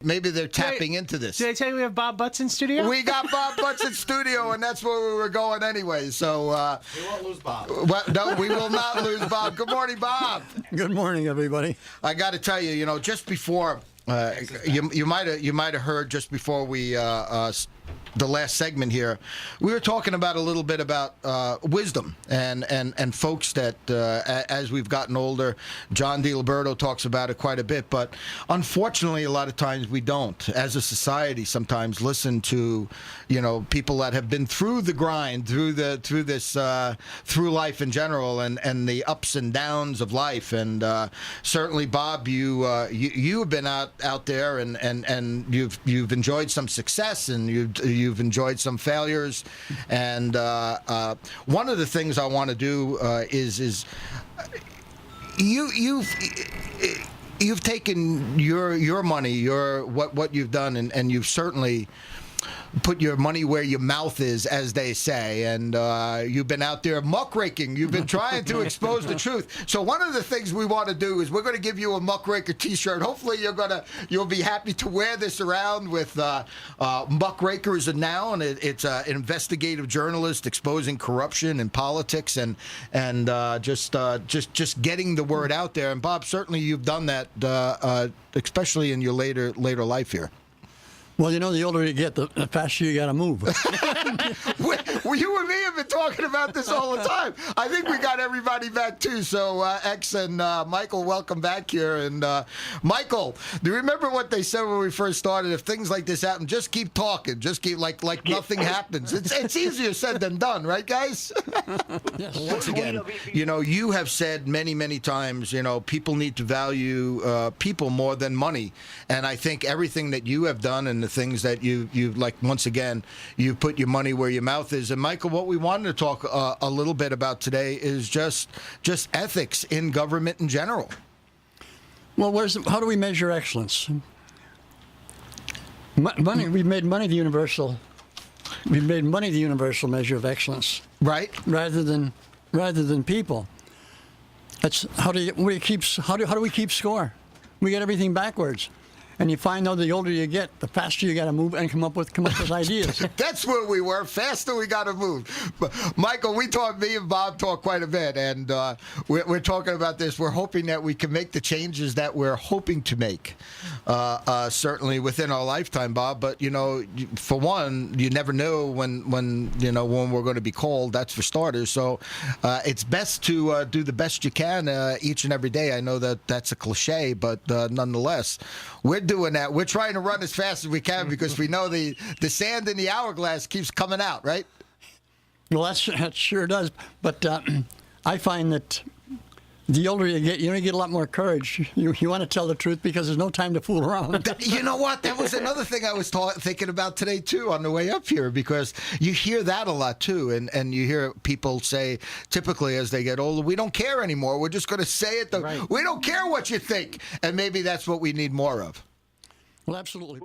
maybe they're tapping into this. Did I tell you we have Bob Butts in studio? We got Bob Butts in studio, and that's where we were going anyway. So We won't lose Bob. well, no, we will not lose Bob. Good morning, Bob. Good morning, everybody. I got to tell you, just before you might have heard just before we the last segment here, we were talking about a little bit about wisdom and folks that as we've gotten older, John DiLiberto talks about it quite a bit, but unfortunately a lot of times we don't, as a society, sometimes listen to people that have been through the grind, through life in general, and the ups and downs of life. And certainly, Bob, you have been out there and you've enjoyed some success, and you've enjoyed some failures. And one of the things I want to do is you've taken your money, what you've done, and you've certainly put your money where your mouth is, as they say, and you've been out there muckraking. You've been trying to expose the truth. So one of the things we want to do is we're going to give you a Muckraker T-shirt. Hopefully you'll be happy to wear this around with Muckraker is a noun. It's an investigative journalist exposing corruption in politics and just getting the word out there. And Bob, certainly you've done that, especially in your later life here. Well, the older you get, the faster you got to move. Well, you and me have been talking about this all the time. I think we got everybody back, too. So, X and Michael, welcome back here. And, Michael, do you remember what they said when we first started? If things like this happen, just keep talking. Just keep like nothing happens. It's easier said than done, right, guys? Yes. Once again, you have said many, many times, people need to value people more than money. And I think everything that you have done and the things that you like, once again, you put your money where your mouth is. And Michael, what we wanted to talk a little bit about today is just ethics in government in general. Well, how do we measure excellence? Money. We've made money the universal. We've made money the universal measure of excellence, Right. rather than people. That's how do we keep score? We get everything backwards. And you find out the older you get, the faster you got to move and come up with ideas. That's where we were. Faster we got to move. But Michael, me and Bob talk quite a bit, and we're talking about this. We're hoping that we can make the changes that we're hoping to make, certainly within our lifetime, Bob. But for one, you never know when we're going to be called. That's for starters. So it's best to do the best you can each and every day. I know that's a cliche, but nonetheless, we're doing that. We're trying to run as fast as we can because we know the sand in the hourglass keeps coming out, right? Well, that sure does. But I find that the older you get, you get a lot more courage. You want to tell the truth because there's no time to fool around. You know what? That was another thing I was thinking about today, too, on the way up here, because you hear that a lot, too. And you hear people say, typically, as they get older, we don't care anymore. We're just going to say it. Right. We don't care what you think. And maybe that's what we need more of. Well, absolutely.